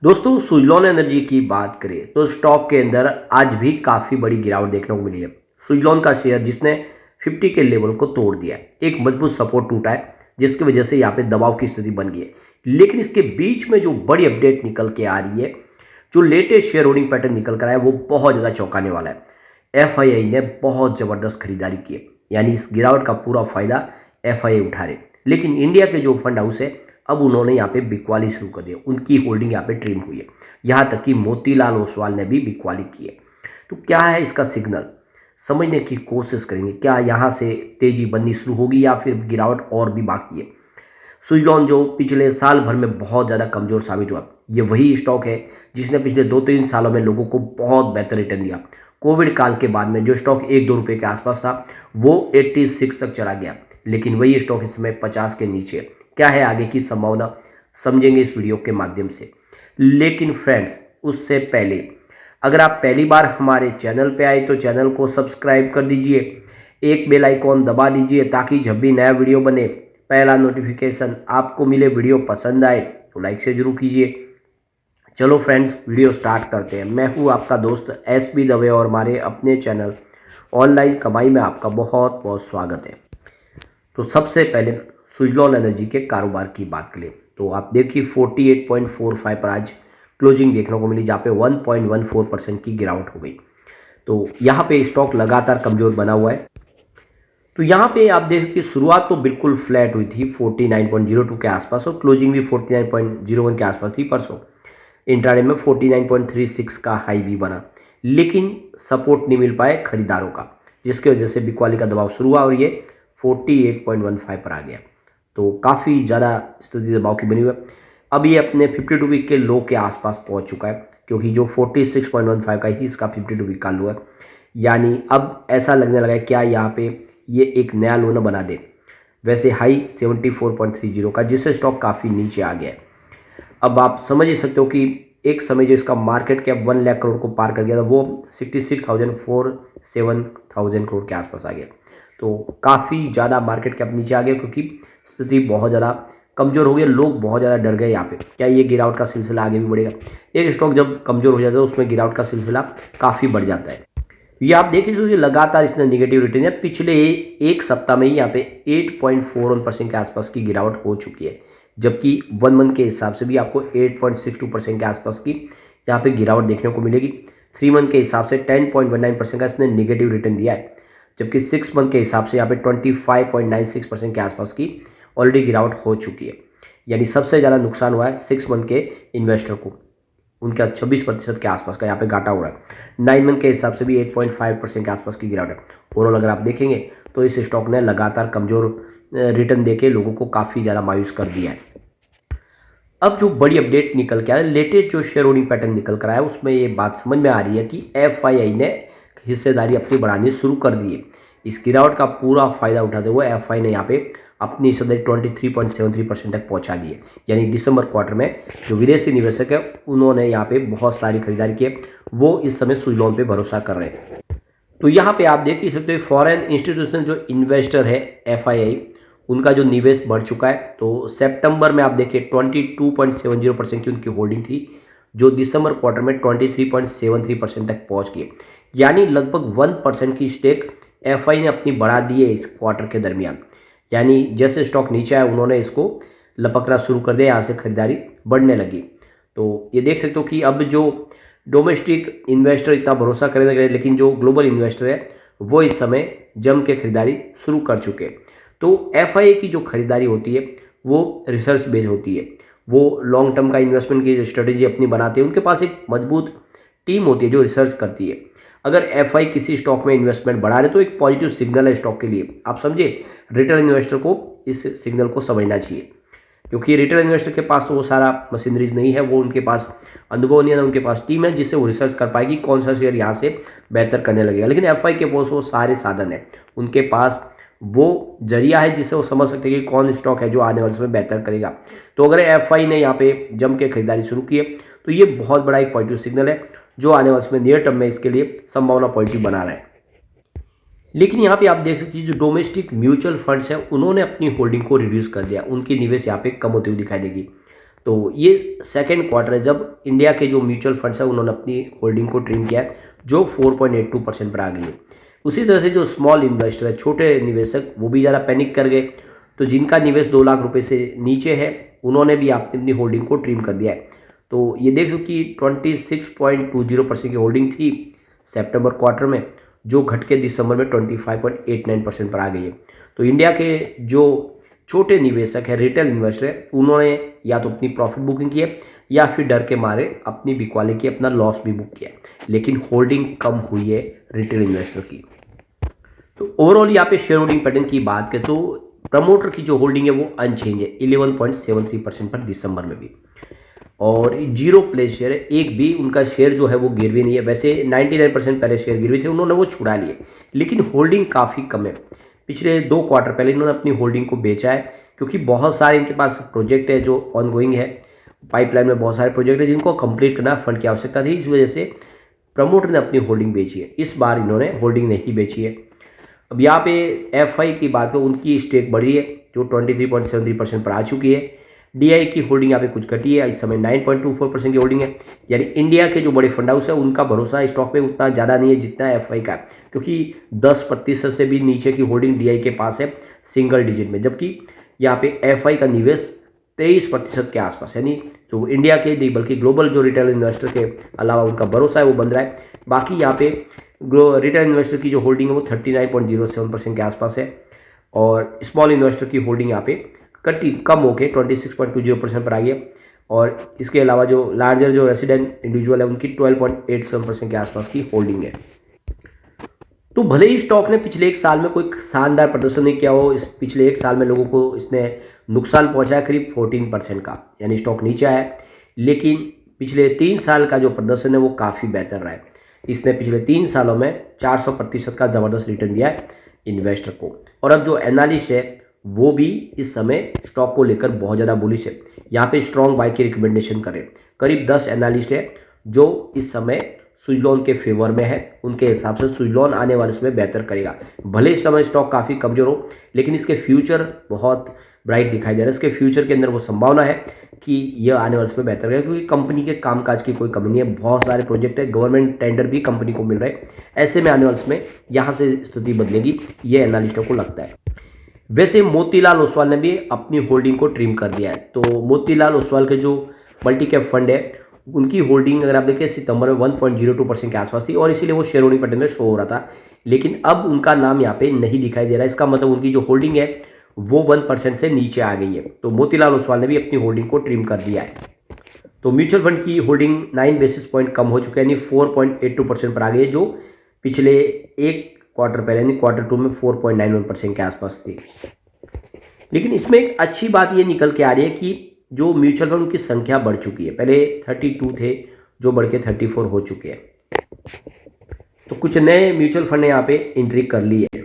दोस्तों सुजलॉन एनर्जी की बात करें तो स्टॉक के अंदर आज भी काफ़ी बड़ी गिरावट देखने को मिली है। सुजलॉन का शेयर जिसने 50 के लेवल को तोड़ दिया है, एक मजबूत सपोर्ट टूटा है जिसकी वजह से यहाँ पे दबाव की स्थिति बन गई है। लेकिन इसके बीच में जो बड़ी अपडेट निकल के आ रही है, जो लेटेस्ट शेयर होल्डिंग पैटर्न निकल कर आया है, वो बहुत ज़्यादा चौंकाने वाला है। एफआईआई ने बहुत ज़बरदस्त खरीदारी की है, यानी इस गिरावट का पूरा फायदा एफआईआई उठा रहे। लेकिन इंडिया के जो फंड हाउस है, अब उन्होंने यहाँ पे बिकवाली शुरू कर दी है, उनकी होल्डिंग यहाँ पे ट्रिम हुई है। यहाँ तक कि मोतीलाल ओसवाल ने भी बिकवाली की है। तो क्या है इसका सिग्नल, समझने की कोशिश करेंगे। क्या यहाँ से तेजी बननी शुरू होगी या फिर गिरावट और भी बाकी है। सुजलॉन जो पिछले साल भर में बहुत ज़्यादा कमज़ोर साबित हुआ, ये वही स्टॉक है जिसने पिछले 2-3 सालों में लोगों को बहुत बेहतर रिटर्न दिया। कोविड काल के बाद में जो स्टॉक 1-2 रुपये के आसपास था, वो 86 तक चला गया, लेकिन वही स्टॉक इस समय 50 के नीचे है। क्या है आगे की संभावना, समझेंगे इस वीडियो के माध्यम से। लेकिन फ्रेंड्स, उससे पहले अगर आप पहली बार हमारे चैनल पे आए तो चैनल को सब्सक्राइब कर दीजिए, एक बेल आइकॉन दबा दीजिए ताकि जब भी नया वीडियो बने पहला नोटिफिकेशन आपको मिले। वीडियो पसंद आए तो लाइक से जरूर कीजिए। चलो फ्रेंड्स, वीडियो स्टार्ट करते हैं। मैं हूँ आपका दोस्त एसबी दवे और हमारे अपने चैनल ऑनलाइन कमाई में आपका बहुत बहुत स्वागत है। तो सबसे पहले सुजलॉन एनर्जी के कारोबार की बात करें तो आप देखिए 48.45 पर आज क्लोजिंग देखने को मिली, जहाँ पे 1.14% की गिरावट हो गई। तो यहाँ पे स्टॉक लगातार कमजोर बना हुआ है। तो यहाँ पे आप देखिए कि शुरुआत तो बिल्कुल फ्लैट हुई थी 49.02 के आसपास और क्लोजिंग भी 49.01 के आसपास थी परसों। इंट्राडे में 49.36 का हाई भी बना, लेकिन सपोर्ट नहीं मिल पाए खरीदारों का, जिसकी वजह से बिकवाली का दबाव शुरू हुआ और ये 48.15 पर आ गया। तो काफ़ी ज़्यादा स्थिति दबाव की बनी हुई है। अब ये अपने 52 वीक के लो के आसपास पहुंच चुका है, क्योंकि जो 46.15 का ही इसका 52 वीक का लो है। यानी अब ऐसा लगने लगा है क्या यहाँ पे ये एक नया लो न बना दे। वैसे हाई 74.30 का, जिससे स्टॉक काफ़ी नीचे आ गया है। अब आप समझ ही सकते हो कि एक समय जो इसका मार्केट कैप 1 लाख करोड़ को पार कर गया था, वो 66,000 करोड़ के आसपास आ गया। तो काफ़ी ज़्यादा मार्केट कैप नीचे आ गया, क्योंकि स्थिति बहुत ज़्यादा कमज़ोर हो गई। लोग बहुत ज़्यादा डर गए यहाँ पे, क्या ये गिरावट का सिलसिला आगे भी बढ़ेगा। एक स्टॉक जब कमज़ोर हो जाता है उसमें गिरावट का सिलसिला काफ़ी बढ़ जाता है। ये आप देख लीजिए, लगातार इसने निगेटिव रिटर्न है। पिछले एक सप्ताह में ही यहाँ पे 8.41% के आसपास की गिरावट हो चुकी है, जबकि 1 मंथ के हिसाब से भी आपको 8.62% के आसपास की यहाँ पे गिरावट देखने को मिलेगी। 3 मंथ के हिसाब से 10.19% का इसने निगेटिव रिटर्न दिया है, जबकि 6 मंथ के हिसाब से यहाँ पे 25.96% के आसपास की ऑलरेडी गिरावट हो चुकी है। यानी सबसे ज़्यादा नुकसान हुआ है 6 मंथ के इन्वेस्टर को, उनका 26% के आसपास का यहाँ पे घाटा हो रहा है। 9 मंथ के हिसाब से भी 8.5% के आसपास की गिरावट है। ओवरऑल अगर आप देखेंगे तो इस स्टॉक ने लगातार कमज़ोर रिटर्न देके लोगों को काफ़ी ज़्यादा मायूस कर दिया है। अब जो बड़ी अपडेट निकल के आया, लेटेस्ट जो शेयर होल्डिंग पैटर्न निकल कर आया, उसमें ये बात समझ में आ रही है कि एफआईआई ने हिस्सेदारी अपनी बढ़ानी शुरू कर दी है। इस गिरावट का पूरा फायदा उठाते हुए एफआई ने यहाँ पे अपनी हिस्सेदारी 23.73% तक पहुंचा दी है। यानी दिसंबर क्वार्टर में जो विदेशी निवेशक है उन्होंने यहाँ पे बहुत सारी खरीदारी की है, वो इस समय सुजलॉन पे भरोसा कर रहे हैं। तो यहाँ पे आप देख ही सकते हो फॉरेन इंस्टीट्यूशनल जो इन्वेस्टर है एफआईआई, उनका जो निवेश बढ़ चुका है। तो सितंबर में आप देखिए 22.70% की उनकी होल्डिंग थी, जो दिसंबर क्वार्टर में 23.73% तक पहुंच गई। यानी लगभग 1% की स्टेक एफआई ने अपनी बढ़ा दी है इस क्वार्टर के दरमियान। यानी जैसे स्टॉक नीचे आया उन्होंने इसको लपकना शुरू कर दिया, यहाँ से खरीदारी बढ़ने लगी। तो ये देख सकते हो कि अब जो डोमेस्टिक इन्वेस्टर इतना भरोसा करने लगे, लेकिन जो ग्लोबल इन्वेस्टर है वो इस समय जम के खरीदारी शुरू कर चुके हैं। तो एफआईआई की जो खरीदारी होती है वो रिसर्च बेस्ड होती है, वो लॉन्ग टर्म का इन्वेस्टमेंट की स्ट्रेटेजी अपनी बनाते हैं। उनके पास एक मजबूत टीम होती है जो रिसर्च करती है। अगर एफआई किसी स्टॉक में इन्वेस्टमेंट बढ़ा रहे तो एक पॉजिटिव सिग्नल है स्टॉक के लिए। आप समझे, रिटेल इन्वेस्टर को इस सिग्नल को समझना चाहिए, क्योंकि रिटेल इन्वेस्टर के पास तो वो सारा मशीनरीज नहीं है, वो उनके पास अनुभव नहीं है, उनके पास टीम है जिससे वो रिसर्च कर पाएगी कौन सा शेयर यहाँ से बेहतर करने लगेगा। लेकिन एफआई के पास वो सारे साधन है, उनके पास वो जरिया है जिससे वो समझ सकते हैं कि कौन स्टॉक है जो आने वाले समय बेहतर करेगा। तो अगर एफआई ने यहाँ पे जम के खरीदारी शुरू की है तो ये बहुत बड़ा एक पॉजिटिव सिग्नल है, जो आने वाले समय नियर टर्म में इसके लिए संभावना पॉजिटिव बना रहा है। लेकिन यहाँ पे आप देख सकते हैं जो डोमेस्टिक म्यूचुअल फंड्स हैं उन्होंने अपनी होल्डिंग को रिड्यूस कर दिया, उनकी निवेश यहाँ पे कम होती हुई दिखाई देगी। तो ये सेकंड क्वार्टर है जब इंडिया के जो म्यूचुअल फंड्स है उन्होंने अपनी होल्डिंग को ट्रिम किया है, जो 4.82% पर आ गई है। उसी तरह से जो स्मॉल इन्वेस्टर है, छोटे निवेशक, वो भी ज़्यादा पैनिक कर गए। तो जिनका निवेश 2 लाख रुपए से नीचे है, उन्होंने भी अपनी होल्डिंग को ट्रिम कर दिया है। तो ये देख लो कि 26.20% की होल्डिंग थी सितंबर क्वार्टर में, जो घट के दिसंबर में 25.89% पर आ गई है। तो इंडिया के जो छोटे निवेशक है, रिटेल इन्वेस्टर है, उन्होंने या तो अपनी प्रॉफिट बुकिंग की है या फिर डर के मारे अपनी बिकवाली की, अपना लॉस भी बुक किया, लेकिन होल्डिंग कम हुई है रिटेल इन्वेस्टर की। तो ओवरऑल यहाँ पे शेयर होल्डिंग पैटर्न की बात करें तो प्रमोटर की जो होल्डिंग है वो अनचेंज है 11.73% पर दिसंबर में भी, और जीरो प्लेस शेयर है, एक भी उनका शेयर जो है वो गिरवी नहीं है। वैसे 99% पहले शेयर गिरवी थे, उन्होंने वो छुड़ा लिए, लेकिन होल्डिंग काफ़ी कम है। पिछले 2 क्वार्टर पहले इन्होंने अपनी होल्डिंग को बेचा है, क्योंकि बहुत सारे इनके पास प्रोजेक्ट है जो ऑनगोइंग है, पाइपलाइन में बहुत सारे प्रोजेक्ट है जिनको कंप्लीट करना फंड की आवश्यकता थी, इस वजह से प्रमोटर ने अपनी होल्डिंग बेची है। इस बार इन्होंने होल्डिंग नहीं बेची है। अब यहाँ पे एफआई की बात करें, उनकी स्टेक बढ़ी है जो 23.73% पर आ चुकी है। डीआई की होल्डिंग यहाँ पे कुछ घटी है, इस समय 9.24% की होल्डिंग है। यानी इंडिया के जो बड़े फंड हाउस है उनका भरोसा स्टॉक पे उतना ज़्यादा नहीं है जितना एफआई का, क्योंकि 10% से भी नीचे की होल्डिंग डीआई के पास है सिंगल डिजिट में, जबकि यहाँ पे एफआई का निवेश 23% के आसपास, यानी जो इंडिया के नहीं बल्कि ग्लोबल जो रिटेल इन्वेस्टर के अलावा उनका भरोसा है वो बन रहा है। बाकी यहाँ पे रिटेल इन्वेस्टर की जो होल्डिंग है वो 39.07% के आसपास है, और स्मॉल इन्वेस्टर की होल्डिंग यहाँ पे कम होकर 26.20% पर आ गई है। और इसके अलावा जो लार्जर जो रेसिडेंट इंडिविजुअल है उनकी 12.87% के आसपास की होल्डिंग है। तो भले ही स्टॉक ने पिछले 1 साल में कोई शानदार प्रदर्शन नहीं किया हो, इस पिछले 1 साल में लोगों को इसने नुकसान पहुंचाया करीब 14% का, यानी स्टॉक नीचे आया है, लेकिन पिछले 3 साल का जो प्रदर्शन है वो काफ़ी बेहतर रहा है। इसने पिछले 3 सालों में 400% का ज़बरदस्त रिटर्न दिया है इन्वेस्टर को। और अब जो एनालिस्ट है वो भी इस समय स्टॉक को लेकर बहुत ज़्यादा बुलिश है, यहाँ पे स्ट्रॉन्ग बाय की रिकमेंडेशन करें। करीब 10 एनालिस्ट है जो इस समय सुजलॉन के फेवर में है, उनके हिसाब से सुजलॉन आने वाले समय बेहतर करेगा। भले इस समय स्टॉक काफ़ी कमजोर हो, लेकिन इसके फ्यूचर बहुत ब्राइट दिखाई दे रहा है। इसके फ्यूचर के अंदर वो संभावना है कि यह आने वाले समय बेहतर करेगा, क्योंकि कंपनी के कामकाज की कोई कमी नहीं है, बहुत सारे प्रोजेक्ट है, गवर्नमेंट टेंडर भी कंपनी को मिल रहे हैं। ऐसे में आने वाले समय यहाँ से स्थिति बदलेगी, ये एनालिस्टों को लगता है। वैसे मोतीलाल ओसवाल ने भी अपनी होल्डिंग को ट्रिम कर दिया है। तो मोतीलाल ओसवाल के जो मल्टी कैप फंड है उनकी होल्डिंग अगर आप देखें सितंबर में 1.02% के आसपास थी, और इसीलिए वो शेयर होल्डिंग पैटर्न में शो हो रहा था, लेकिन अब उनका नाम यहाँ पे नहीं दिखाई दे रहा है। इसका मतलब उनकी जो होल्डिंग है वो 1% से नीचे आ गई है। तो मोतीलाल ओसवाल ने भी अपनी होल्डिंग को ट्रिम कर दिया है। तो म्यूचुअल फंड की होल्डिंग 9 बेसिस पॉइंट कम हो चुका है, यानी 4.82% पर आ गई है, जो पिछले 1 क्वार्टर पहले यानी Q2 में 4.91% के आसपास थी। लेकिन इसमें एक अच्छी बात ये निकल के आ रही है कि जो म्यूचुअल फंड की संख्या बढ़ चुकी है, पहले 32 थे जो बढ़ के 34 हो चुके हैं। तो कुछ नए म्यूचुअल फंड ने यहाँ पे एंट्री कर ली है।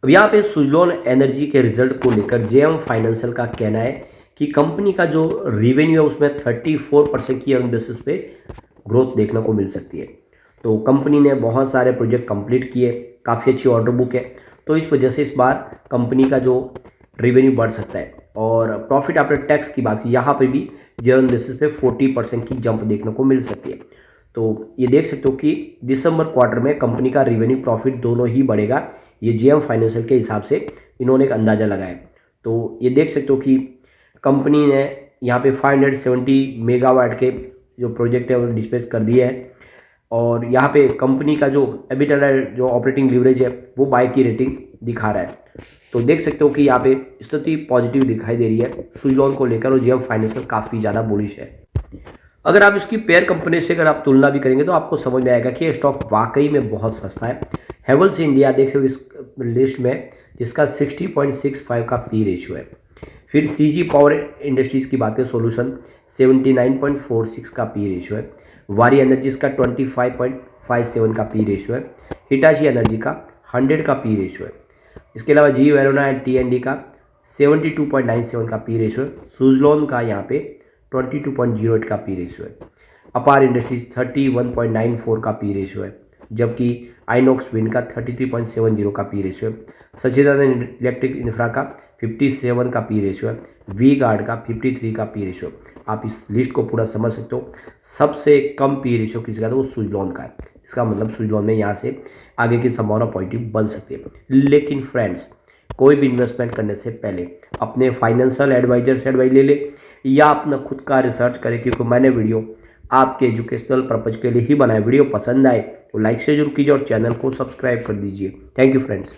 अब यहाँ पे सुजलॉन एनर्जी के रिजल्ट को लेकर जेएम फाइनेंशियल का कहना है कि कंपनी का जो रेवेन्यू है उसमें 34% की अर्न बेसिस पे ग्रोथ देखने को मिल सकती है। तो कंपनी ने बहुत सारे प्रोजेक्ट कंप्लीट किए, काफ़ी अच्छी ऑर्डर बुक है, तो इस वजह से इस बार कंपनी का जो रेवेन्यू बढ़ सकता है। और प्रॉफिट आफ्टर टैक्स की बात की, यहाँ पे भी ईयर ऑन बेसिस पे 40% की जंप देखने को मिल सकती है। तो ये देख सकते हो कि दिसंबर क्वार्टर में कंपनी का रेवेन्यू प्रॉफिट दोनों ही बढ़ेगा, ये जेएम फाइनेंशियल के हिसाब से इन्होंने एक अंदाज़ा लगाया। तो ये देख सकते हो कि कंपनी ने यहाँ पे 570 मेगावाट के जो प्रोजेक्ट है वो डिस्पैच कर दिए हैं, और यहाँ पे कंपनी का जो एबिटा जो ऑपरेटिंग लीवरेज है वो बाय की रेटिंग दिखा रहा है। तो देख सकते हो कि यहाँ पे स्थिति पॉजिटिव दिखाई दे रही है सुजलॉन को लेकर, और जेएम फाइनेंशियल काफ़ी ज़्यादा बुलिश है। अगर आप इसकी पेयर कंपनी से अगर आप तुलना भी करेंगे तो आपको समझ में आएगा कि ये स्टॉक वाकई में बहुत सस्ता है। हेवल्स इंडिया देख सकते हो इस लिस्ट में, जिसका 60.65 का पी रेशियो है। फिर सीजी पावर इंडस्ट्रीज़ की बात करें सोल्यूशन 79.46 का पी रेशियो है। वारी एनर्जीज का 25.57 का पी रेशियो है। हिटाची एनर्जी का 100 का पी रेशियो है। इसके अलावा जी वेरोना एंड टी का 72.97 का पी रेशियो है। सुजलॉन का यहाँ पे 22.08 का पी रेशियो है। अपार इंडस्ट्रीज 31.94 का पी रेशियो है, जबकि आइनॉक्स विंड का 33.70 का पी रेशियो है। सच्चिदानंद इलेक्ट्रिक इंफ्रा का 57 का पी रेशियो है, वी गार्ड का 53 का पी रेशियो। आप इस लिस्ट को पूरा समझ सकते हो। सबसे कम पी रेशियो किसी का, तो वो सुजलॉन का है। इसका मतलब सुजलॉन में यहाँ से आगे की संभावना पॉजिटिव बन सकती है। लेकिन फ्रेंड्स, कोई भी इन्वेस्टमेंट करने से पहले अपने फाइनेंशियल एडवाइजर से एडवाइस ले ले या अपना खुद का रिसर्च करें, क्योंकि मैंने वीडियो आपके एजुकेशनल पर्पज के लिए ही बनाया। वीडियो पसंद आए तो लाइक से जरूर कीजिए और चैनल को सब्सक्राइब कर दीजिए। Thank you friends.